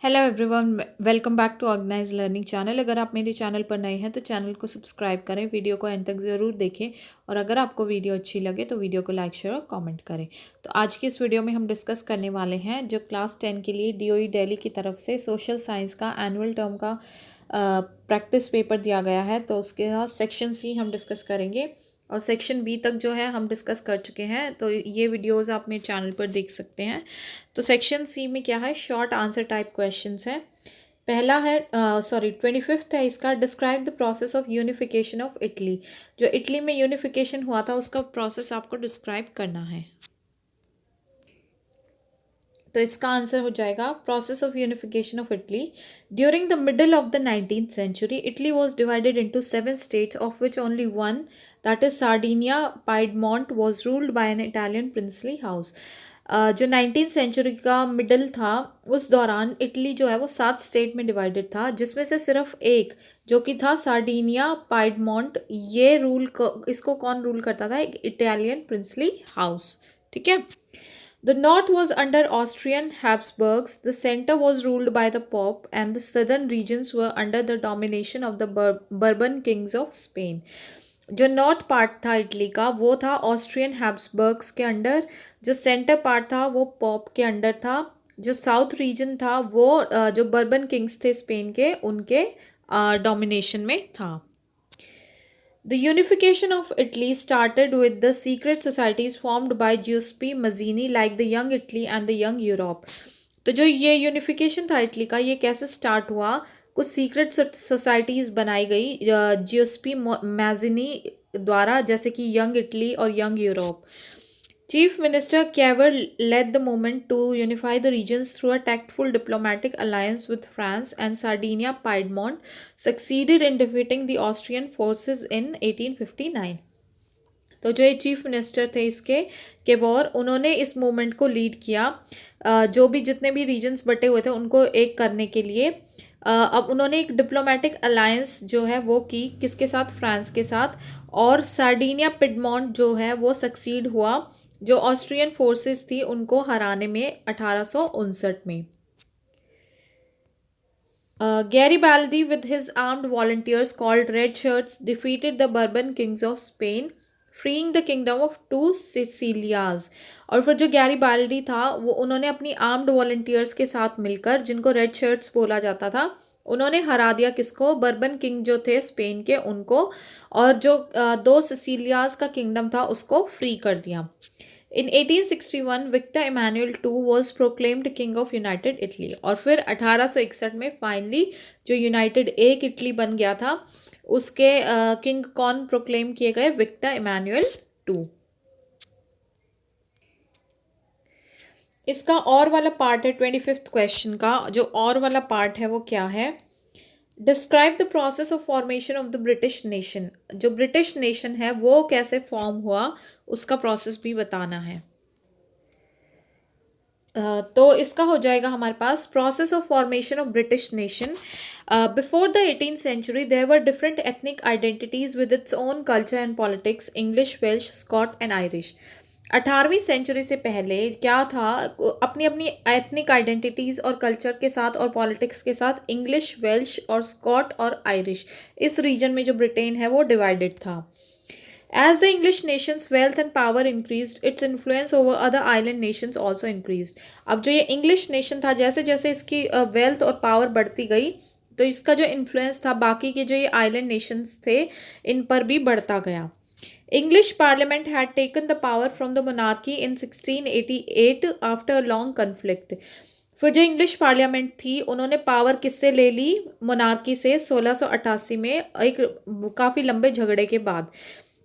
Hello everyone, welcome back to organise learning channel. अगर आप मेरे चैनल पर नए हैं तो चैनल को सब्सक्राइब करें, वीडियो को एंड तक ज़रूर देखें और अगर आपको वीडियो अच्छी लगे तो वीडियो को लाइक शेयर और कमेंट करें। तो आज की इस वीडियो में हम डिस्कस करने वाले हैं जो क्लास 10 के लिए डीओई दिल्ली की तरफ से सोशल साइंस का एनुअल टर्म का प्रैक्टिस पेपर दिया गया है। तो उसके बाद सेक्शन सी हम डिस्कस करेंगे और सेक्शन बी तक जो है हम डिस्कस कर चुके हैं। तो ये वीडियोस आप मेरे चैनल पर देख सकते हैं। तो सेक्शन सी में क्या है, शॉर्ट आंसर टाइप क्वेश्चंस हैं। पहला है 25th है इसका, describe the process of unification of Italy. जो इटली में यूनिफिकेशन हुआ था उसका प्रोसेस आपको डिस्क्राइब करना है। तो इसका आंसर हो जाएगा process of unification of Italy. During the middle of the 19th century Italy was divided into 7 states of which only one, that is Sardinia Piedmont, was ruled by an Italian princely house. जो 19th century का middle था उस दौरान Italy जो है वो 7 state में divided था, जिसमें से सिर्फ एक जो कि था सार्डिनिया पाइडमोंट, ये इसको कौन रूल करता था? एक इटालियन प्रिंसली हाउस। ठीक है। The north was under Austrian Habsburgs, the center was ruled by the Pope, and the southern regions were under the domination of the Bourbon kings of Spain. जो north part था Italy का वो था Austrian हैब्सबर्ग्स के under, जो centre part था वो pop के अंडर था, जो साउथ रीजन था वो जो बर्बन किंग्स थे स्पेन के, उनके डोमिनेशन में था। The unification of Italy started with the secret societies formed by Giuseppe Mazzini like the Young Italy and the Young Europe. तो जो ये यूनिफिकेशन था इटली का, ये कैसे स्टार्ट हुआ? कुछ सीक्रेट सोसाइटीज़ बनाई गई जियोस्पी मैजिनी द्वारा, जैसे कि यंग इटली और young Europe. Chief Minister Cavour led the movement to unify the regions through a tactful diplomatic alliance with France, and Sardinia Piedmont succeeded in defeating the Austrian forces in 1859. तो जो ये chief minister थे इसके केवोर, उन्होंने इस movement को lead किया, जो भी जितने भी रीजन्स बटे हुए थे उनको एक करने के लिए। अब उन्होंने एक डिप्लोमेटिक अलायंस जो है वो की, किसके साथ? फ्रांस के साथ। और सार्डिनिया पिडमोंट जो है वो सक्सीड हुआ, जो ऑस्ट्रियन फोर्सेस थी उनको हराने में 1859 में। Garibaldi with his armed volunteers called Red Shirts defeated the Bourbon kings of Spain, freeing the kingdom of two Sicilias। और फिर जो गैरीबाल्डी था वो उन्होंने अपनी आर्म्ड वॉलंटियर्स के साथ मिलकर, जिनको रेड शर्ट्स बोला जाता था, उन्होंने हरा दिया किसको? बर्बन किंग जो थे स्पेन के, उनको। और जो दो सिसिलियाज का किंगडम था उसको फ्री कर दिया। In 1861 Victor Emmanuel two was proclaimed king of united Italy. और फिर 1861 में फाइनली जो यूनाइटेड एक इटली बन गया था उसके किंग कौन प्रोक्लेम किए गए? Victor Emmanuel two. इसका और वाला पार्ट है 25th क्वेश्चन का। जो और वाला पार्ट है वो क्या है? Describe the process of formation of the British nation. जो ब्रिटिश नेशन है वो कैसे फॉर्म हुआ उसका प्रोसेस भी बताना है। तो इसका हो जाएगा हमारे पास process of formation of British nation. Before the 18th century there were different ethnic identities with its own culture and politics, English, Welsh, Scot and Irish. 18वीं सेंचुरी से पहले क्या था? अपनी अपनी एथनिक आइडेंटिटीज़ और कल्चर के साथ और पॉलिटिक्स के साथ इंग्लिश, वेल्श और स्कॉट और आयरिश, इस रीजन में जो ब्रिटेन है वो डिवाइडेड था। As the English nation's wealth and power increased, its influence over other island nations also increased. अब जो ये इंग्लिश नेशन था, जैसे जैसे इसकी वेल्थ और पावर बढ़ती गई तो इसका जो इन्फ्लुएंस था बाकी के जो ये आइलैंड नेशंस थे इन पर भी बढ़ता गया। English Parliament had taken the power from the monarchy in 1688 after a long conflict. फिर जो इंग्लिश पार्लियामेंट थी उन्होंने पावर किससे ले ली? मोनार्की से 1688 में, एक काफ़ी लंबे झगड़े के बाद।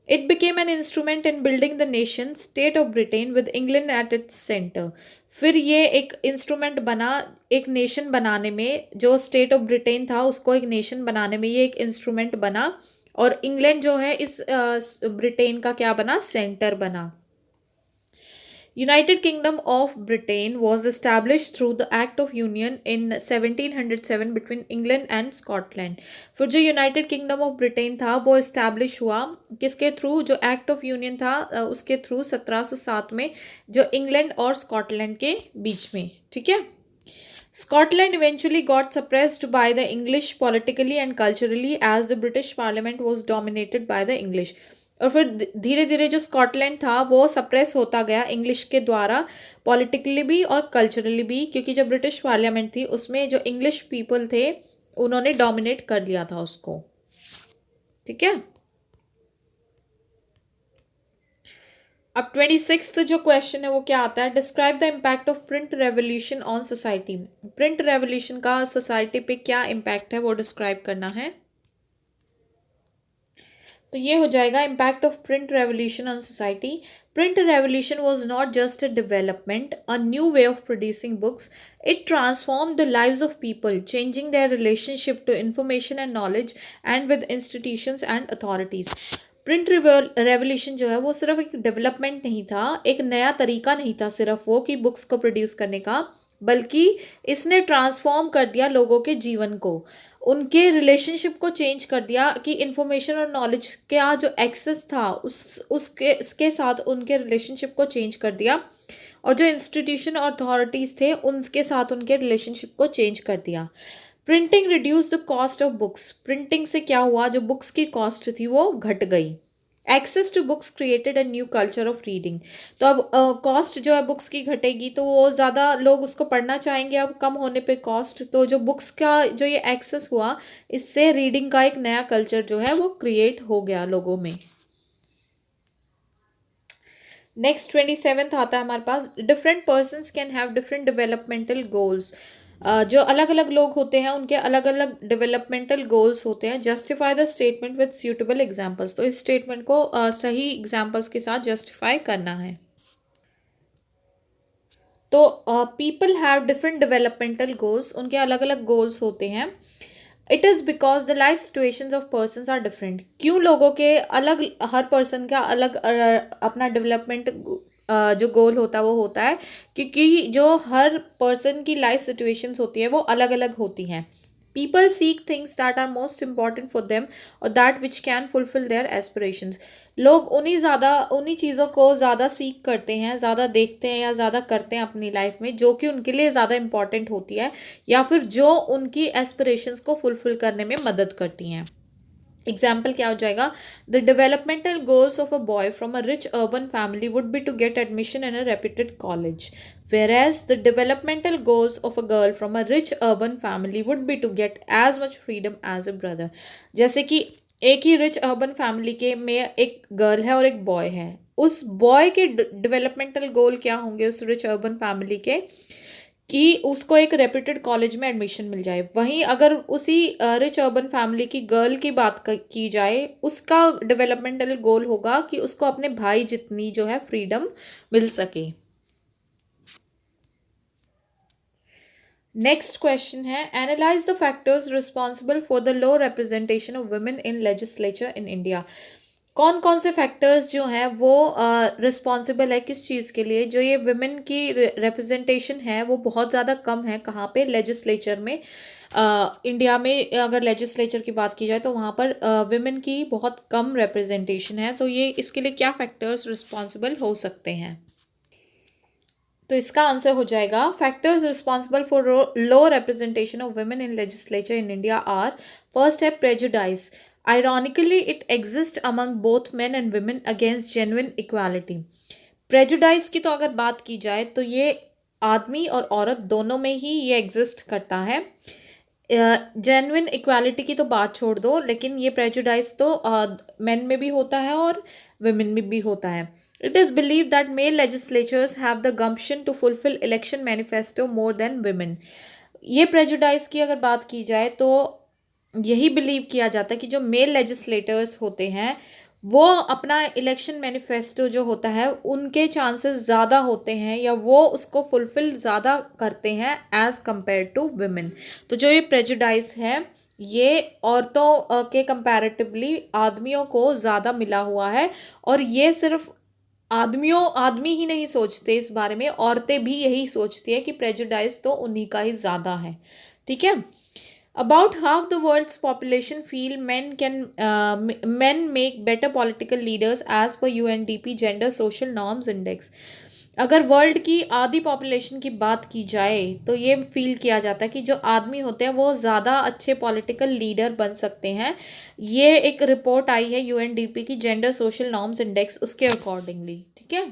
It became an instrument in building the nation state of Britain with England at its center. फिर ये एक इंस्ट्रूमेंट बना एक नेशन बनाने में, जो स्टेट ऑफ ब्रिटेन था उसको एक नेशन बनाने में ये एक इंस्ट्रूमेंट बना, और इंग्लैंड जो है इस ब्रिटेन का क्या बना? सेंटर बना। United Kingdom of Britain was established through the Act of Union in 1707 between England and Scotland. फिर जो यूनाइटेड किंगडम ऑफ ब्रिटेन था वो इस्टेब्लिश हुआ किसके थ्रू? जो एक्ट ऑफ यूनियन था उसके थ्रू 1707 में, जो इंग्लैंड और स्कॉटलैंड के बीच में। ठीक है। Scotland eventually got suppressed by the English politically and culturally as the British Parliament was dominated by the English. और फिर धीरे धीरे जो स्कॉटलैंड था वो सप्रेस होता गया इंग्लिश के द्वारा, पॉलिटिकली भी और कल्चरली भी, क्योंकि जो ब्रिटिश पार्लियामेंट थी उसमें जो इंग्लिश पीपल थे उन्होंने डोमिनेट कर लिया था उसको। ठीक है। अब 26th जो क्वेश्चन है वो क्या आता है, describe the impact of print revolution on society. Print revolution का सोसाइटी पे क्या इम्पैक्ट है वो डिस्क्राइब करना है। तो ये हो जाएगा impact of print revolution on society. Print revolution was not just a development, a new way of producing books, it transform the lives of people, changing their relationship to information and knowledge and with institutions and authorities. Print revolution जो है वो सिर्फ एक development नहीं था, एक नया तरीका नहीं था सिर्फ वो कि बुक्स को प्रोड्यूस करने का, बल्कि इसने ट्रांसफॉर्म कर दिया लोगों के जीवन को, उनके रिलेशनशिप को चेंज कर दिया कि इंफॉर्मेशन और नॉलेज का जो एक्सेस था उसके साथ उनके रिलेशनशिप को चेंज कर दिया, और जो इंस्टीट्यूशन और अथॉरिटीज़ थे उनके साथ उनके रिलेशनशिप को चेंज कर दिया। Printing reduce the cost of books. Printing से क्या हुआ, जो बुक्स की कॉस्ट थी वो घट गई। Access to books created a new culture of reading. तो अब कॉस्ट जो है बुक्स की घटेगी तो वो ज़्यादा लोग उसको पढ़ना चाहेंगे, अब कम होने पे कॉस्ट, तो जो बुक्स का जो ये एक्सेस हुआ इससे रीडिंग का एक नया कल्चर जो है वो क्रिएट हो गया लोगों में। नेक्स्ट 27th आता है हमारे पास, different persons can have different developmental goals. जो अलग अलग लोग होते हैं उनके अलग अलग डेवलपमेंटल गोल्स होते हैं। Justify the statement with suitable examples. तो इस स्टेटमेंट को सही एग्जांपल्स के साथ जस्टिफाई करना है। तो people have different developmental goals, उनके अलग अलग गोल्स होते हैं। It is because the life situations of persons are different. क्यों लोगों के अलग, हर पर्सन का अलग अपना डेवलपमेंट जो गोल होता है वो होता है, क्योंकि जो हर पर्सन की लाइफ सिचुएशंस होती है वो अलग अलग होती हैं। People seek things that are most important for them और that which can fulfil their aspirations. लोग उन्हीं चीज़ों को ज़्यादा सीख करते हैं, ज़्यादा देखते हैं या ज़्यादा करते हैं अपनी लाइफ में जो कि उनके लिए ज़्यादा इंपॉर्टेंट होती है या फिर जो उनकी एस्पिरेशंस को फुलफिल करने में मदद करती हैं। एग्जाम्पल क्या हो जाएगा, the developmental goals of a boy from a rich urban family would be to get admission in a reputed college, whereas the developmental goals of a girl from a rich urban family would be to get as much freedom as a brother। जैसे कि एक ही rich urban family के में एक girl है और एक boy है, उस बॉय के डेवलपमेंटल गोल क्या होंगे उस रिच अर्बन फैमिली के, कि उसको एक रेप्यूटेड कॉलेज में एडमिशन मिल जाए। वहीं अगर उसी रिच अर्बन फैमिली की गर्ल की बात की जाए, उसका डेवलपमेंटल गोल होगा कि उसको अपने भाई जितनी जो है फ्रीडम मिल सके। नेक्स्ट क्वेश्चन है, analyse the factors responsible for the low representation of women in legislature in India. कौन कौन से फैक्टर्स जो हैं वो रिस्पॉन्सिबल है किस चीज़ के लिए, जो ये वुमेन की रिप्रेजेंटेशन है वो बहुत ज़्यादा कम है कहाँ पे, लेजिस्लेचर में। इंडिया में अगर लेजिस्लेचर की बात की जाए तो वहाँ पर वुमेन की बहुत कम रिप्रेजेंटेशन है, तो ये इसके लिए क्या फैक्टर्स रिस्पॉन्सिबल हो सकते हैं। तो इसका आंसर हो जाएगा, factors responsible for low representation of women in legislature in India are, first है prejudice. Ironically, it exists among both men and women against genuine equality। Prejudice की तो अगर बात की जाए तो ये आदमी और औरत दोनों में ही ये एग्जिस्ट करता है। जेन्युइन इक्वालिटी की तो बात छोड़ दो, लेकिन ये प्रेजुडाइज तो मेन में भी होता है और वुमेन में भी होता है। It is believe that male legislatures have the gumption to fulfil election manifesto more than women. ये प्रेजुडाइज की अगर बात की जाए तो यही बिलीव किया जाता है कि जो मेल लेजिस्लेटर्स होते हैं वो अपना इलेक्शन मैनिफेस्टो जो होता है उनके चांसेस ज़्यादा होते हैं या वो उसको फुलफिल ज़्यादा करते हैं एज़ कंपेयर टू वुमेन। तो जो ये प्रेजुडाइज है ये औरतों के कंपैरेटिवली आदमियों को ज़्यादा मिला हुआ है, और ये सिर्फ आदमी ही नहीं सोचते इस बारे में, औरतें भी यही सोचती है कि प्रेजुडाइज तो उन्हीं का ही ज़्यादा है। ठीक है। About half the world's population feel men make better political leaders as per UNDP Gender Social Norms Index। अगर वर्ल्ड की आधी पॉपुलेशन की बात की जाए तो ये फील किया जाता है कि जो आदमी होते हैं वो ज़्यादा अच्छे पॉलिटिकल लीडर बन सकते हैं। ये एक रिपोर्ट आई है यूएनडीपी की जेंडर सोशल नॉर्म्स इंडेक्स, उसके अकॉर्डिंगली, ठीक है।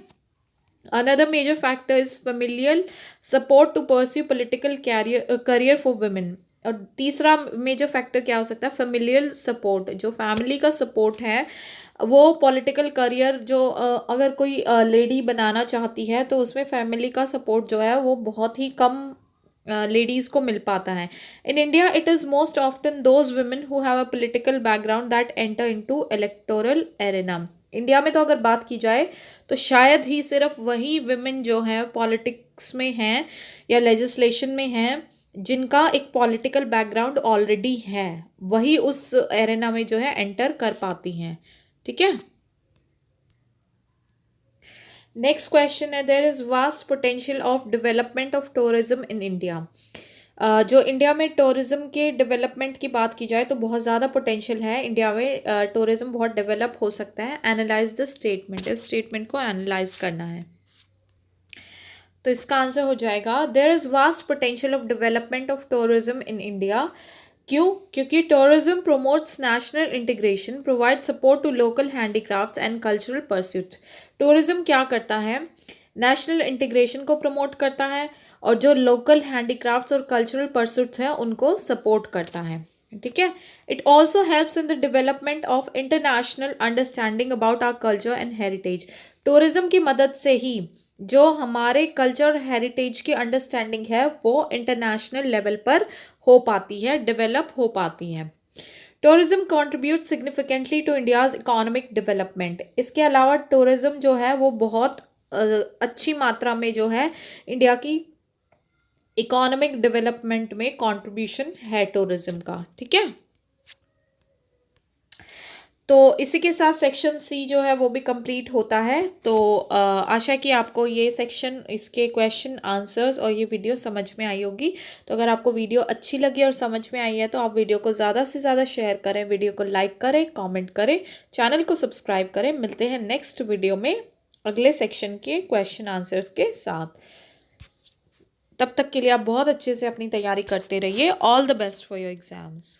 Another major factor is familial support to pursue political career for women। और तीसरा मेजर फैक्टर क्या हो सकता है, familial सपोर्ट, जो फैमिली का सपोर्ट है वो पॉलिटिकल करियर जो अगर कोई लेडी बनाना चाहती है तो उसमें फैमिली का सपोर्ट जो है वो बहुत ही कम लेडीज़ को मिल पाता है। In India it is most often those women who have a political background that enter into electoral arena. India में तो अगर बात की जाए तो शायद ही सिर्फ वही विमेन जो हैं पॉलिटिक्स में हैं या लेजिस्लेशन में हैं जिनका एक पॉलिटिकल बैकग्राउंड ऑलरेडी है, वही उस एरेना में जो है एंटर कर पाती हैं, ठीक है। नेक्स्ट क्वेश्चन है, there is vast potential of development of tourism in India. जो इंडिया में टूरिज्म के डेवलपमेंट की बात की जाए तो बहुत ज़्यादा पोटेंशियल है इंडिया में, टूरिज्म बहुत डेवलप हो सकता है। एनालाइज द स्टेटमेंट, इस स्टेटमेंट को एनालाइज करना है। तो इसका आंसर हो जाएगा there is vast potential of development of tourism in India. क्यों? क्योंकि tourism promotes national integration, provide support to local handicrafts and cultural pursuits. Tourism क्या करता है, नेशनल इंटीग्रेशन को प्रमोट करता है और जो लोकल हैंडीक्राफ्ट्स और कल्चरल परस्यूट्स हैं उनको सपोर्ट करता है, ठीक है। It also helps in the development of international understanding about our culture and heritage. Tourism की मदद से ही जो हमारे कल्चर हेरिटेज की अंडरस्टैंडिंग है वो इंटरनेशनल लेवल पर हो पाती है, डेवलप हो पाती है। Tourism contribute significantly to India's economic development. इसके अलावा टूरिज्म जो है वो बहुत अच्छी मात्रा में जो है इंडिया की इकोनॉमिक डेवलपमेंट में कंट्रीब्यूशन है टूरिज्म का, ठीक है। तो इसी के साथ सेक्शन सी जो है वो भी कंप्लीट होता है। तो आशा कि आपको ये सेक्शन, इसके क्वेश्चन आंसर्स और ये वीडियो समझ में आई होगी। तो अगर आपको वीडियो अच्छी लगी और समझ में आई है तो आप वीडियो को ज़्यादा से ज़्यादा शेयर करें, वीडियो को लाइक करें, कमेंट करें, चैनल को सब्सक्राइब करें। मिलते हैं नेक्स्ट वीडियो में अगले सेक्शन के क्वेश्चन आंसर्स के साथ। तब तक के लिए आप बहुत अच्छे से अपनी तैयारी करते रहिए। All the best for your exams.